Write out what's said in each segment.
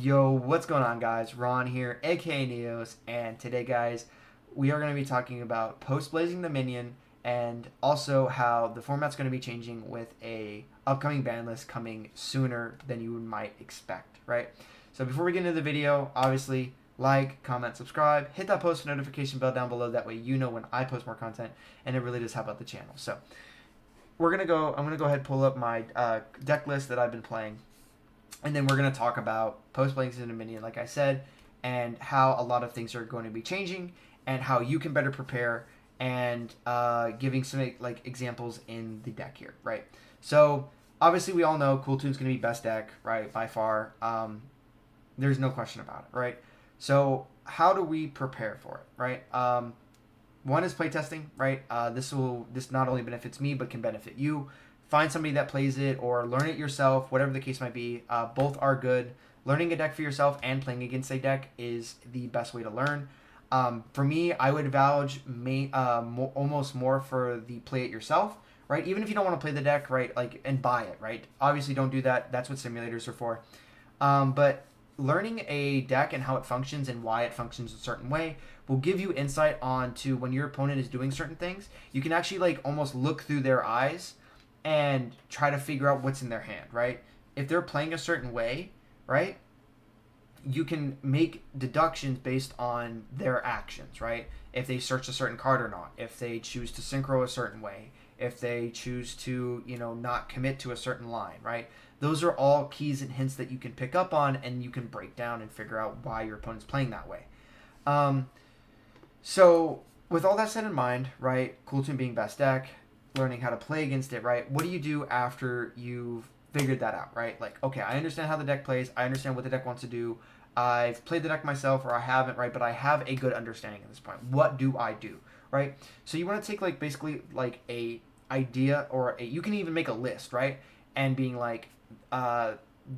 Yo, what's going on, guys? Ron here, aka Neos, and today, guys, we are going to be talking about post Blazing the Minion and also how the format's going to be changing with a upcoming ban list coming sooner than you might expect, right? So before we get into the video, obviously, like, comment, subscribe, hit that post notification bell down below. That way you know when I post more content, and it really does help out the channel. So I'm gonna go ahead and pull up my deck list that I've been playing, and then we're going to talk about post Blazing the Minion, like I said, and how a lot of things are going to be changing and how you can better prepare, and giving some like examples in the deck here, right? So obviously we all know Cool Toon's going to be best deck, right, by far. There's no question about it, right? So how do we prepare for it, right? One is playtesting, right? This not only benefits me but can benefit you. Find somebody that plays it or learn it yourself, whatever the case might be. Both are good. Learning a deck for yourself and playing against a deck is the best way to learn. For me, I would vouch almost more for the play it yourself, right? Even if you don't want to play the deck, right, like, and buy it, right? Obviously, don't do that. That's what simulators are for. But learning a deck and how it functions and why it functions a certain way will give you insight onto when your opponent is doing certain things. You can actually like almost look through their eyes and try to figure out what's in their hand, right? If they're playing a certain way, right, you can make deductions based on their actions, right? If they search a certain card or not, if they choose to synchro a certain way, if they choose to, not commit to a certain line, right? Those are all keys and hints that you can pick up on, and you can break down and figure out why your opponent's playing that way. So with all that said in mind, right, Cool Toon being best deck, learning how to play against it, right? What do you do after you've figured that out, right? Like, okay, I understand how the deck plays. I understand what the deck wants to do. I've played the deck myself, or I haven't, right? But I have a good understanding at this point. What do I do, right? So you want to take like basically like a idea, or you can even make a list, right? And being like,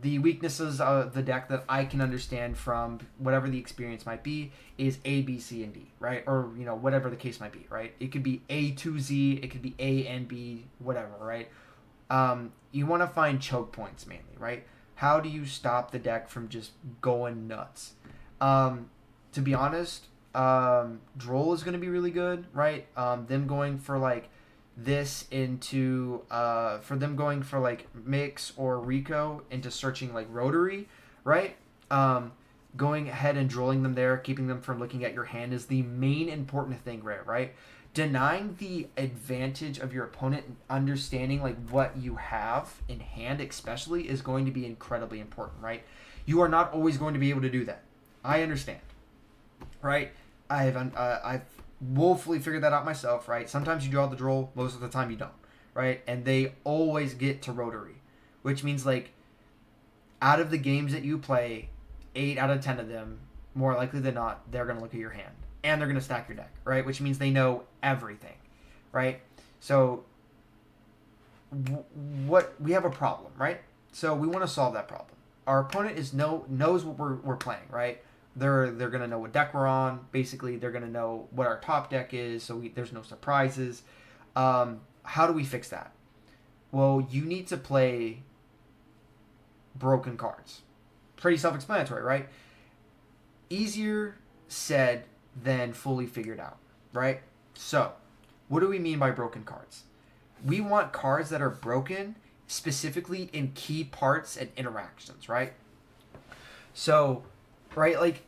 the weaknesses of the deck that I can understand from whatever the experience might be is A, B, C, and D, right? Or, whatever the case might be, right? It could be A to Z, it could be A and B, whatever, right? You want to find choke points mainly, right? How do you stop the deck from just going nuts? To be honest, Droll is going to be really good, right? Them going for like this into for them going for like Mix or Rico into searching like Rotary, right? Going ahead and drolling them there, keeping them from looking at your hand is the main important thing, right? Denying the advantage of your opponent and understanding like what you have in hand especially is going to be incredibly important, right? You are not always going to be able to do that. I understand, right? I've woefully figured that out myself, right? Sometimes you draw the droll, most of the time you don't, right? And they always get to Rotary, which means like out of the games that you play, 8 out of 10 of them, more likely than not, they're going to look at your hand and they're going to stack your deck, right? Which means they know everything, right? So what we have a problem, right? So we want to solve that problem. Our opponent knows what we're playing, right? They're gonna know what deck we're on. Basically, they're gonna know what our top deck is, so there's no surprises. How do we fix that? Well, you need to play broken cards. Pretty self-explanatory, right? Easier said than fully figured out, right? So, what do we mean by broken cards? We want cards that are broken specifically in key parts and interactions, right? So, right, like,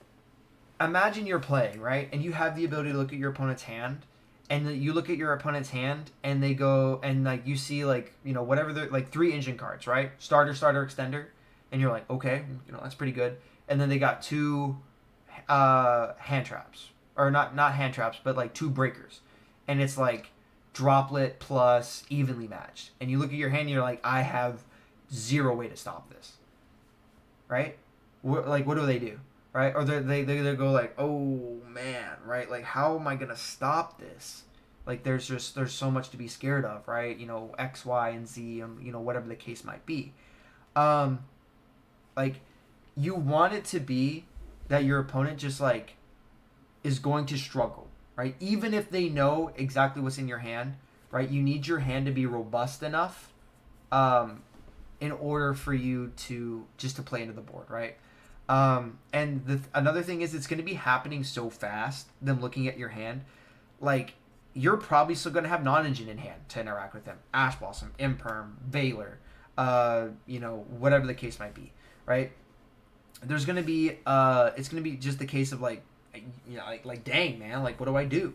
imagine you're playing, right, and you have the ability to look at your opponent's hand, and you look at your opponent's hand, and they go, and like you see like whatever the like 3 engine cards, right, starter, extender, and you're like, okay, that's pretty good, and then they got 2 hand traps, or not hand traps, but like 2 breakers, and it's like droplet plus evenly matched, and you look at your hand, and you're like, I have 0 way to stop this, right? Like, what do they do? Right? Or they go like, oh man, right? Like, how am I gonna stop this? Like, there's so much to be scared of, right? X, Y, and Z, whatever the case might be. Like, you want it to be that your opponent just like is going to struggle, right? Even if they know exactly what's in your hand, right? You need your hand to be robust enough, in order for you to just to play into the board, right? And another thing is it's going to be happening so fast, them looking at your hand. Like, you're probably still going to have non-engine in hand to interact with them. Ash Blossom, Imperm, Valor, whatever the case might be, right? There's going to be, it's going to be just the case of like, dang, man, like, what do I do?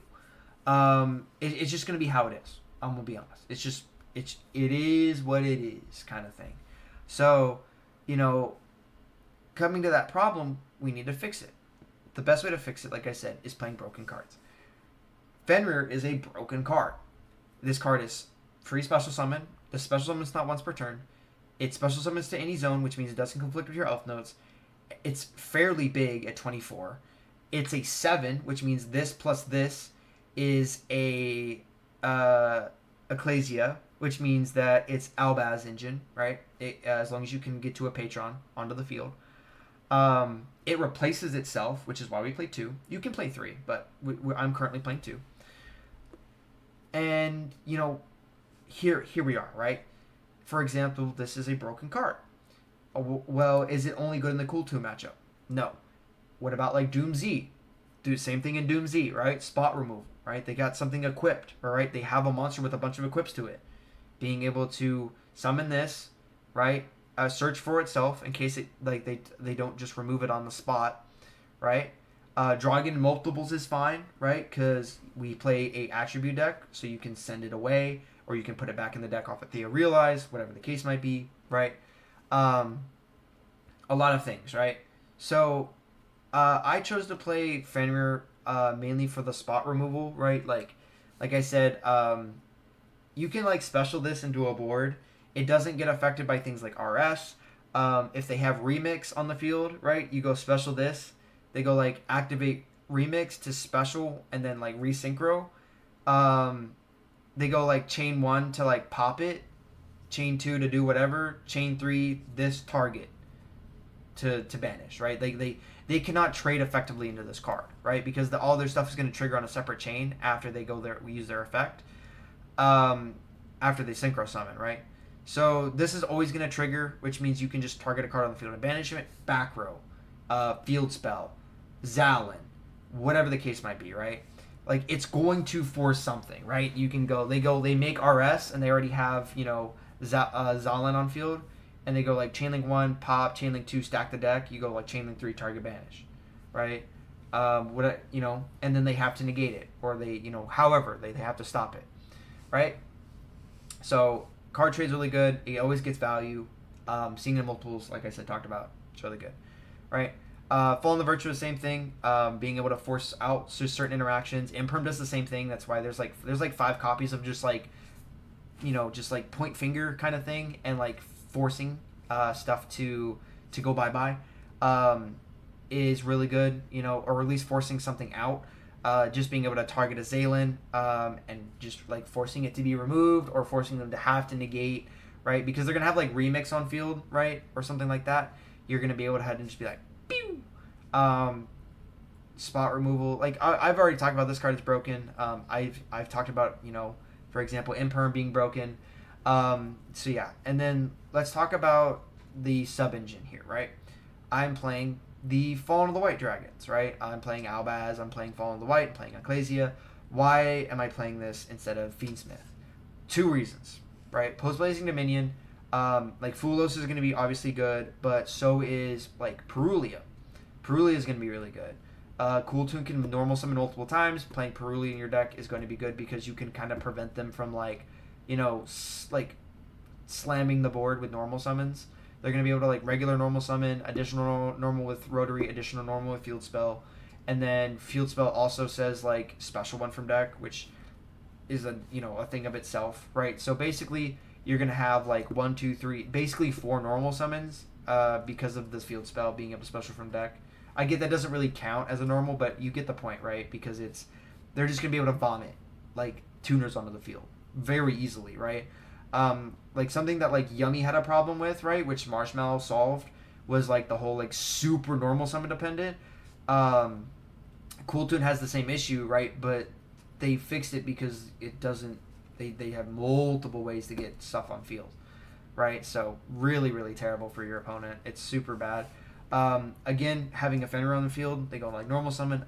It's just going to be how it is. I'm going to be honest. It is what it is kind of thing. So, you know, coming to that problem, we need to fix it. The best way to fix it, like I said, is playing broken cards. Fenrir is a broken card. This card is free special summon. The special summon is not once per turn. It special summons to any zone, which means it doesn't conflict with your elf notes. It's fairly big at 24. It's a 7, which means this plus this is a Ecclesia, which means that it's Albaz engine, right? As long as you can get to a Patron onto the field. It replaces itself, which is why we play 2. You can play 3, but I'm currently playing 2. And, here we are, right? For example, this is a broken card. Well, is it only good in the Cool 2 matchup? No. What about, like, Doom Z? Do the same thing in Doom Z, right? Spot removal, right? They got something equipped, right? They have a monster with a bunch of equips to it. Being able to summon this, right? Search for itself in case they don't just remove it on the spot, right? Drawing in multiples is fine, right? Because we play a attribute deck, so you can send it away, or you can put it back in the deck off of Thea Realize, whatever the case might be, right? A lot of things, right? So I chose to play Fenrir mainly for the spot removal, right? Like I said, you can like special this into a board. It doesn't get affected by things like RS. If they have Remix on the field, right? You go special this. They go like activate Remix to special and then like resynchro. They go like chain 1 to like pop it. Chain 2 to do whatever. Chain 3 this target to banish, right? They cannot trade effectively into this card, right? Because all their stuff is going to trigger on a separate chain after they go there, we use their effect. After they synchro summon, right? So this is always going to trigger, which means you can just target a card on the field and banish it. Back row, field spell, Zalin, whatever the case might be, right? Like it's going to force something, right? You can go, they make RS and they already have, Zalin on field, and they go like Chainlink 1, pop, Chainlink 2, stack the deck. You go like Chainlink 3, target banish, right? And then they have to negate it, or however they have to stop it, right? So card trade's really good. It always gets value. Seeing in multiples, like I said, talked about, it's really good, right? Fall in the Virtue is the same thing. Being able to force out certain interactions. Imperm does the same thing. That's why there's like 5 copies of just like point finger kind of thing, and like forcing stuff to go bye is really good. Or at least forcing something out. Just being able to target a Zalin and just like forcing it to be removed, or forcing them to have to negate, right? Because they're gonna have like Remix on field, right, or something like that. You're gonna be able to head and just be like, pew. Spot removal. Like I've already talked about this card is broken. I've talked about for example Imperm being broken. So yeah, and then let's talk about the sub engine here, right? I'm playing the Fallen of the White Dragons, right? I'm playing Albaz, I'm playing Fallen of the White, I'm playing Ecclesia. Why am I playing this instead of Fiendsmith? 2 reasons, right? Post-Blazing Dominion, like Fulos is going to be obviously good, but so is like Perulia. Perulia is going to be really good. Cool Tune can normal summon multiple times. Playing Perulia in your deck is going to be good because you can kind of prevent them from like slamming the board with normal summons. They're going to be able to like regular normal summon, additional normal with Rotary, additional normal with Field Spell. And then Field Spell also says like special one from deck, which is a thing of itself, right? So basically you're going to have like 1, 2, 3, basically 4 normal summons because of this Field Spell being able to special from deck. I get that doesn't really count as a normal, but you get the point, right? Because they're just going to be able to vomit like tuners onto the field very easily, right? Like something that like Yummy had a problem with, right, which Marshmallow solved, was like the whole like super normal summon dependent. Cool Tune has the same issue, right, but they fixed it because it doesn't. They have multiple ways to get stuff on field, right? So really, really terrible for your opponent. It's super bad. Again, having a Fenrir on the field, they go like normal summon.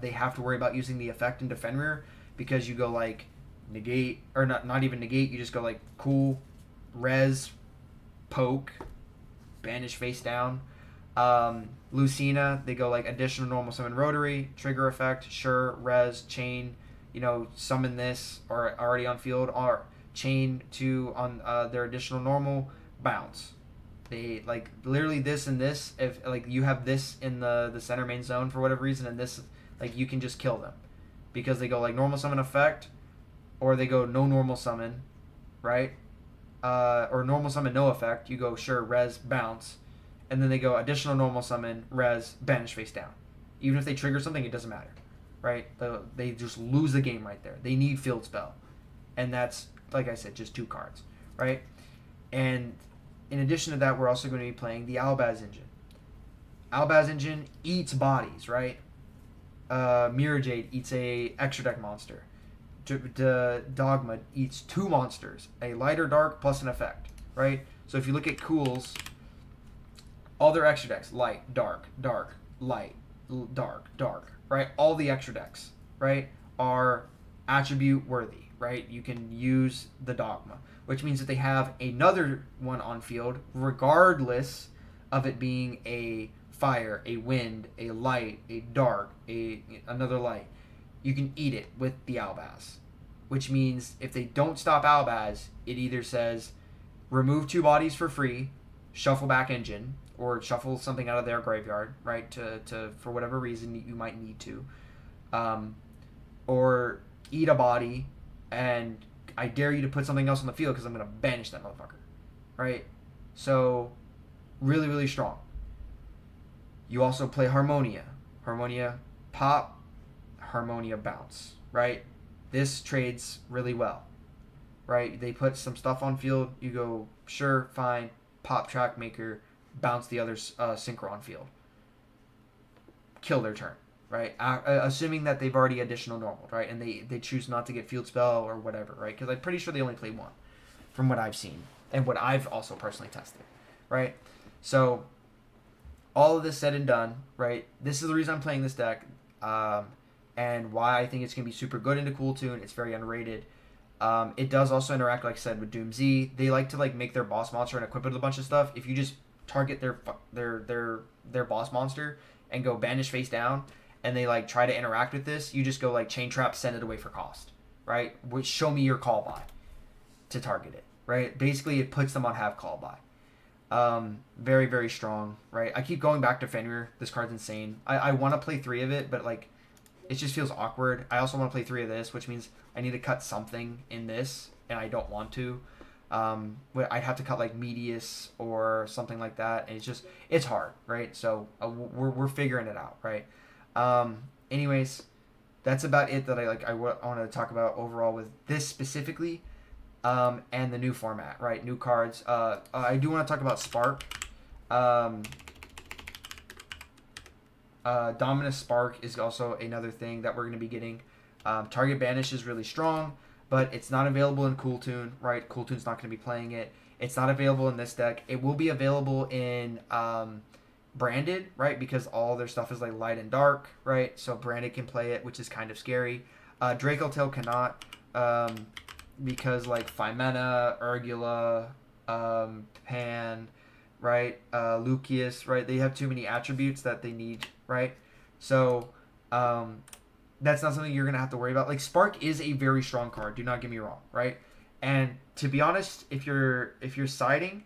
They have to worry about using the effect into Fenrir because you go like negate, or not even negate. You just go like cool, res, poke, banish face down. Lucina, they go like additional normal summon rotary, trigger effect, sure, res, chain, summon this or already on field, or chain to on their additional normal, bounce. They like literally this and this. If like you have this in the center main zone for whatever reason, and this, like, you can just kill them because they go like normal summon effect, or they go no normal summon, right? Or normal summon no effect. You go sure, res, bounce, and then they go additional normal summon, res, banish face down. Even if they trigger something, it doesn't matter, right? They just lose the game right there. They need field spell, and that's, like I said, just 2 cards, right? And in addition to that, we're also going to be playing the Albaz engine. Albaz engine eats bodies, right? Mirror Jade eats a extra deck monster. Dogma eats 2 monsters, a light or dark plus an effect, right? So if you look at Cools, all their extra decks, light, dark, dark, light, dark, dark, right? All the extra decks, right, are attribute worthy, right? You can use the Dogma, which means that they have another one on field, regardless of it being a fire, a wind, a light, a dark, another light. You can eat it with the Albaz, which means if they don't stop Albaz, it either says remove 2 bodies for free, shuffle back engine, or shuffle something out of their graveyard, right? To for whatever reason you might need to, or eat a body, and I dare you to put something else on the field because I'm gonna banish that motherfucker, right? So, really, really strong. You also play Harmonia. Harmonia pop, Harmonia bounce, right? This trades really well, right? They put some stuff on field. You go, sure, fine, pop track maker, bounce the other synchro on field. Kill their turn, right? Assuming that they've already additional normal, right? And they choose not to get field spell or whatever, right? Because I'm pretty sure they only play 1 from what I've seen and what I've also personally tested, right? So all of this said and done, right? This is the reason I'm playing this deck, and why I think it's going to be super good into Cool Tune. It's very underrated. It does also interact, like I said, with Doom Z. They like to like make their boss monster and equip it with a bunch of stuff. If you just target their boss monster and go banish face down, and they like try to interact with this, you just go like chain trap, send it away for cost, right? Which show me your call by to target it, right? Basically, it puts them on have call by. Very, very strong, right? I keep going back to Fenrir. This card's insane. I want to play 3 of it, but like it just feels awkward. I also want to play 3 of this, which means I need to cut something in this, and I don't want to. I'd have to cut like Medius or something like that, and it's hard, right? So we're figuring it out, right? Anyways, that's about it that I wanted to talk about overall with this specifically, and the new format, right? New cards. I do want to talk about Spark. Dominus Spark is also another thing that we're going to be getting. Target Banish is really strong, but it's not available in Cool Tune, right? Cool Tune's not going to be playing it. It's not available in this deck. It will be available in Branded, right? Because all their stuff is like light and dark, right? So Branded can play it, which is kind of scary. Draco Tail cannot, because like Phimena, Urgula, Pan, right? Lucius, right? They have too many attributes that they need, right? So that's not something you're gonna have to worry about. Like Spark is a very strong card. Do not get me wrong, right? And to be honest, if you're siding,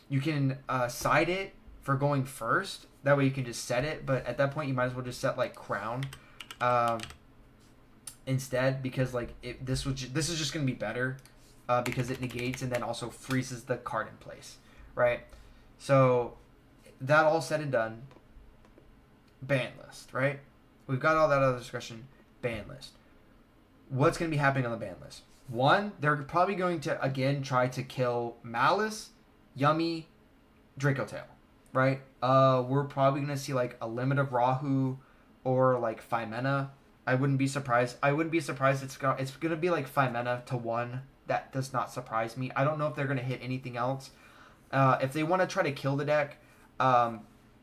you can side it for going first. That way you can just set it. But at that point, you might as well just set like Crown instead, because like this is just gonna be better because it negates and then also freezes the card in place, right? So that all said and done, ban list, right? We've got all that other discussion. Ban list. What's going to be happening on the ban list? 1, they're probably going to again try to kill Malice, Yummy, Draco Tail, right? We're probably going to see like a limit of Rahu or like Phimena. I wouldn't be surprised. It's going to be like Phimena to 1. That does not surprise me. I don't know if they're going to hit anything else. If they want to try to kill the deck,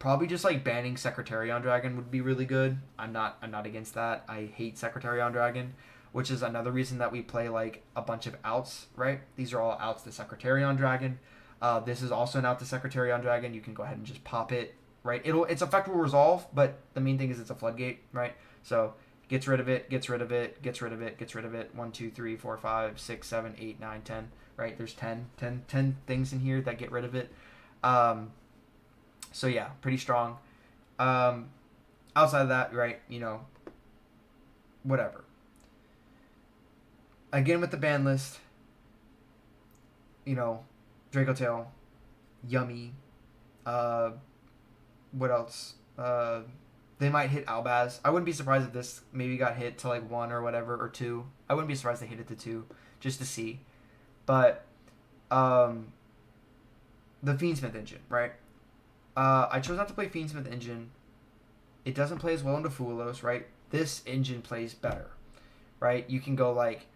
Probably just like banning Secretarion Dragon would be really good. I'm not against that. I hate Secretarion Dragon, which is another reason that we play like a bunch of outs, right? These are all outs to Secretarion Dragon. This is also an out to Secretarion Dragon. You can go ahead and just pop it, right? Its effect will resolve, but the main thing is it's a floodgate, right? So gets rid of it, gets rid of it, gets rid of it, gets rid of it. 1, 2, 3, 4, 5, 6, 7, 8, 9, 10. Right? There's 10 things in here that get rid of it. So yeah, pretty strong. Outside of that, right? Whatever. Again with the ban list, Draco Tail, Yummy. What else? They might hit Albaz. I wouldn't be surprised if this maybe got hit to like 1 or whatever, or 2. I wouldn't be surprised they hit it to 2, just to see. But the Fiendsmith engine, right? I chose not to play Fiendsmith engine. It doesn't play as well into Fulos, right? This engine plays better, right? You can go like,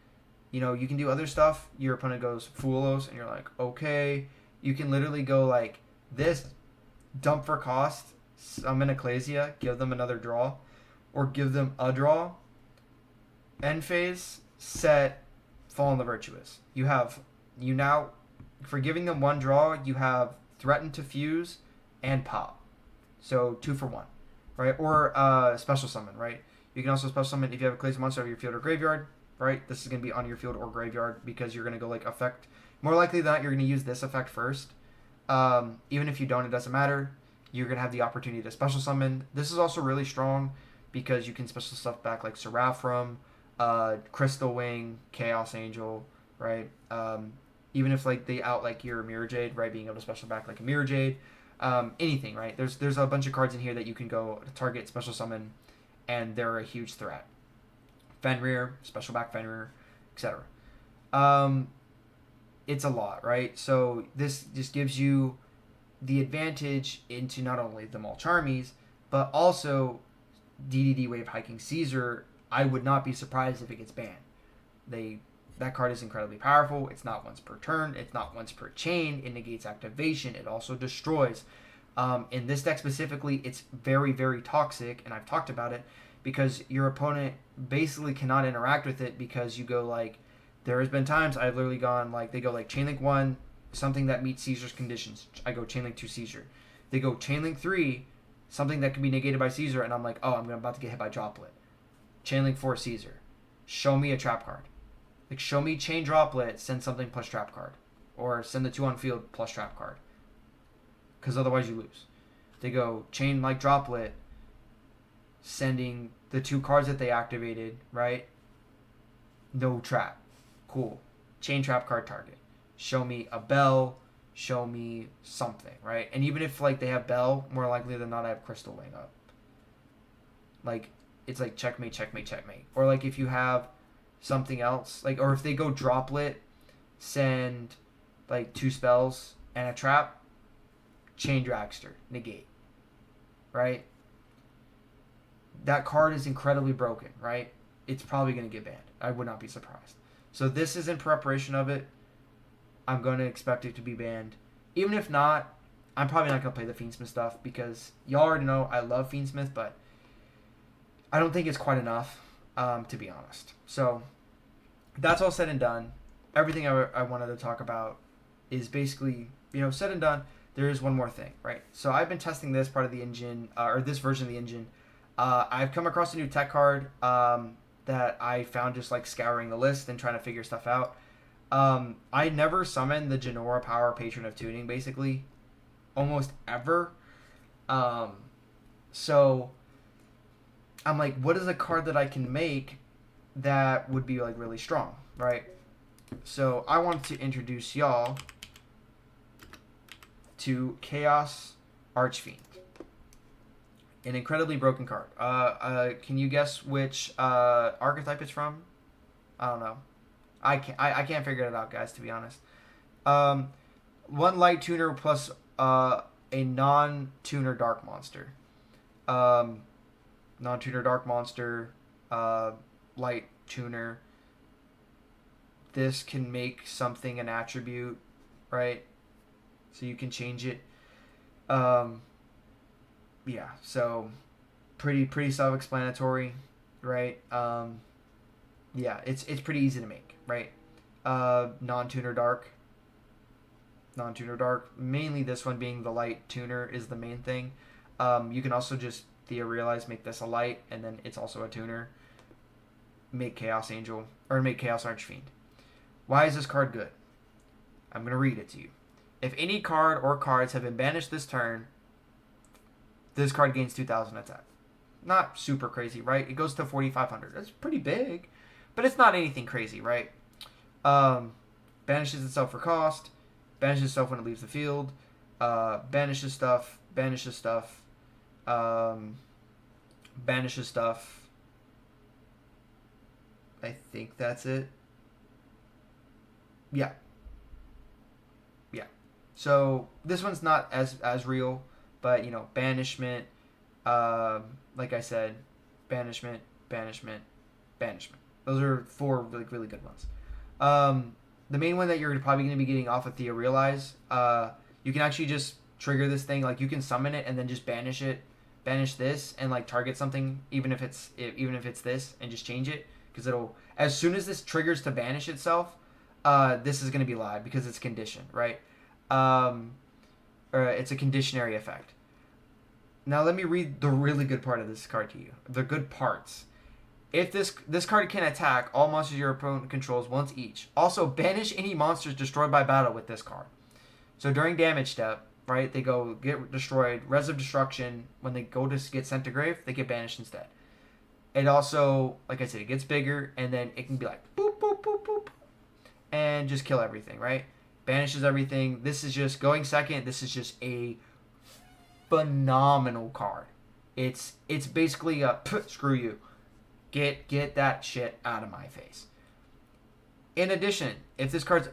you can do other stuff. Your opponent goes Fulos, and you're like, okay. You can literally go like this, dump for cost, summon Ecclesia, give them another draw, or give them a draw. End phase, set, Fallen the Virtuous. You now, for giving them 1 draw, you have Threaten to Fuse and Pop. So 2 for 1, right? Or Special Summon, right? You can also Special Summon if you have a Ecclesia monster out of your field or graveyard, right? This is going to be on your field or graveyard because you're going to go like effect. More likely than not, you're going to use this effect first. Even if you don't, it doesn't matter. You're going to have the opportunity to Special Summon. This is also really strong because you can special stuff back like Seraphim, Crystal Wing, Chaos Angel, right? Even if like they out like your Mirror Jade, right? Being able to special back like a Mirror Jade, anything, right? There's a bunch of cards in here that you can go target, special summon, and they're a huge threat. Fenrir, special back Fenrir, etc. It's a lot, right? So this just gives you the advantage into not only the Mulch armies, but also DDD Wave Hiking Caesar. I would not be surprised if it gets banned. That card is incredibly powerful. It's not once per turn. It's not once per chain. It negates activation. It also destroys. In this deck specifically, it's very, very toxic, and I've talked about it, because your opponent basically cannot interact with it because you go like, there has been times I've literally gone like, they go like Chainlink 1, something that meets Caesar's conditions. I go Chainlink 2 Caesar. They go Chainlink 3, something that can be negated by Caesar, and I'm like, oh, I'm about to get hit by Droplet. Chainlink 4 Caesar. Show me a trap card. Like, show me Chain Droplet, send something plus trap card. Or send the 2 on field plus trap card. Because otherwise you lose. They go Chain like Droplet, sending the 2 cards that they activated, right? No trap. Cool. Chain trap card target. Show me a Bell, show me something, right? And even if like they have Bell, more likely than not I have Crystal Wing up. Like, it's like checkmate, checkmate, checkmate. Or like if you have something else, like, or if they go Droplet, send like 2 spells and a trap, Chain Dragster, negate, right? That card is incredibly broken, right? It's probably going to get banned. I would not be surprised. So this is in preparation of it. I'm going to expect it to be banned. Even if not, I'm probably not going to play the Fiendsmith stuff because y'all already know I love Fiendsmith, but I don't think it's quite enough, to be honest. So that's all said and done. Everything I wanted to talk about is basically, said and done. There is one more thing, right? So I've been testing this part of the engine, or this version of the engine. I've come across a new tech card that I found just like scouring the list and trying to figure stuff out. I never summoned the Genora Power Patron of Tuning, basically, almost ever. So I'm like, what is a card that I can make that would be like really strong, right? So I want to introduce y'all to Chaos Archfiend, an incredibly broken card. Can you guess which archetype it's from? I don't know. I can't figure it out, guys, to be honest. 1 light tuner plus a non-tuner dark monster. Non-tuner dark monster, light tuner. This can make something an attribute, right? So you can change it. yeah, so pretty self-explanatory, right? Yeah, it's pretty easy to make, right? Non-tuner dark, non-tuner dark. Mainly this one being the light tuner is the main thing. You can also just theorialize, make this a light, and then it's also a tuner. Make Chaos Angel or make Chaos Archfiend. Why is this card good? I'm gonna read it to you. If any card or cards have been banished this turn, this card gains 2,000 attack. Not super crazy, right? It goes to 4,500. That's pretty big, but it's not anything crazy, right? Um, Banishes itself for cost. Banishes itself when it leaves the field. Banishes stuff. Banishes stuff. Banishes stuff. I think that's it. Yeah, yeah. So this one's not as real, but banishment. Like I said, banishment, banishment, banishment. Those are four really good ones. The main one that you're probably going to be getting off of Theorealize, you can actually just trigger this thing. Like you can summon it and then just banish it, banish this, and like target something, even if it's this, and just change it because it'll as soon as this triggers to banish itself, this is going to be live because it's conditioned, right? Or it's a conditionary effect. Now let me read the really good part of this card to you. The good parts. If this card can attack all monsters your opponent controls once each. Also, banish any monsters destroyed by battle with this card. So during damage step, right, they go get destroyed. Res of Destruction, when they go to get sent to grave, they get banished instead. It also, like I said, it gets bigger, and then it can be like boop, boop, boop, boop, and just kill everything, right? Banishes everything. This is just going second. This is just a phenomenal card. It's basically a screw you. Get that shit out of my face. In addition, if this card's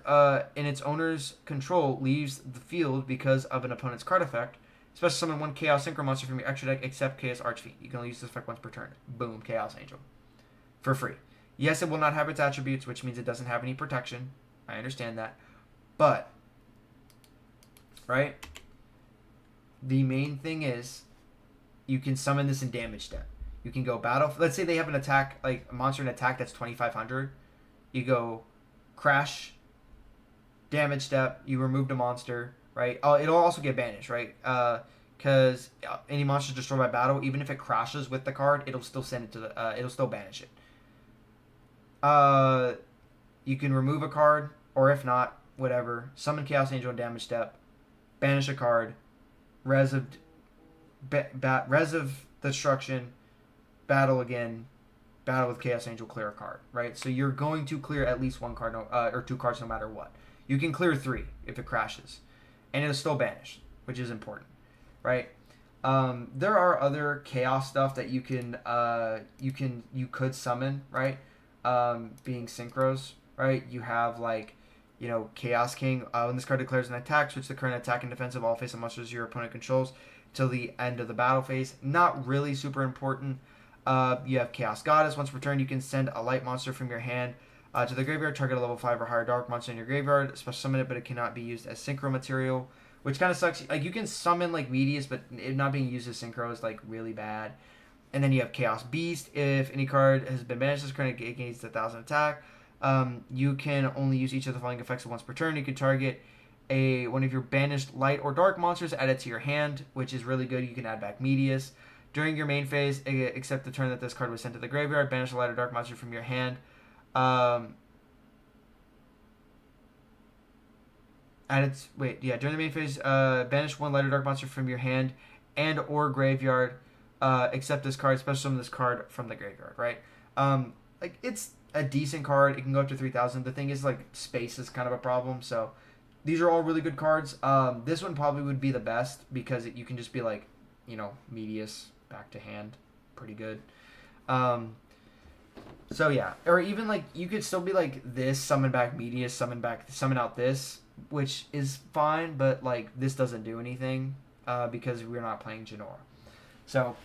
in its owner's control leaves the field because of an opponent's card effect, special summon one Chaos Synchro monster from your extra deck except Chaos Archfiend. You can only use this effect once per turn. Boom, Chaos Angel. For free. Yes, it will not have its attributes, which means it doesn't have any protection. I understand that. But, right? The main thing is you can summon this in damage step. You can go battle. Let's say they have an attack, like a monster in attack that's 2,500. You go crash, damage step. You removed a monster, right? Oh, it'll also get banished, right? Because any monster destroyed by battle, even if it crashes with the card, it'll still send it to the. It'll still banish it. You can remove a card, or if not, whatever. Summon Chaos Angel in damage step. Banish a card. Res of Destruction. Battle again. Battle with Chaos Angel, clear a card, right? So you're going to clear at least one card or two cards no matter what. You can clear 3 if it crashes. And it'll still banish, which is important, right? There are other chaos stuff that you could summon, right? Being synchros, right? You have like, Chaos King. When this card declares an attack, switch the current attack and defense of all face-up monsters your opponent controls till the end of the battle phase. Not really super important. You have Chaos Goddess. Once per turn, you can send a light monster from your hand to the graveyard. Target a level 5 or higher dark monster in your graveyard. Special summon it, but it cannot be used as synchro material, which kind of sucks. Like, you can summon like Medius, but it not being used as synchro is like really bad. And then you have Chaos Beast. If any card has been banished this turn, it gains 1,000 attack. You can only use each of the following effects once per turn. You can target one of your banished light or dark monsters, add it to your hand, which is really good. You can add back Medius. During your main phase, except the turn that this card was sent to the graveyard, banish a light or dark monster from your hand. During the main phase, banish one light or dark monster from your hand and or graveyard, except this card, special summon this card from the graveyard, right? Like, it's a decent card. It can go up to 3,000. The thing is, like, space is kind of a problem, so these are all really good cards. This one probably would be the best because you can just be like, Medius back to hand, pretty good. So yeah, or even like you could still be like this, summon back Medius, summon out this, which is fine, but like this doesn't do anything because we're not playing Genora. So,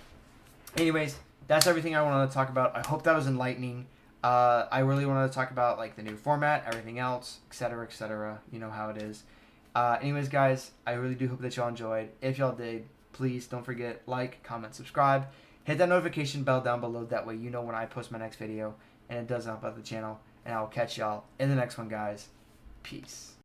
anyways, that's everything I wanted to talk about. I hope that was enlightening. I really wanted to talk about like the new format, everything else, etc., etc. You know how it is. Anyways, guys, I really do hope that y'all enjoyed. If y'all did, please don't forget, like, comment, subscribe. Hit that notification bell down below. That way you know when I post my next video and it does help out the channel. And I will catch y'all in the next one, guys. Peace.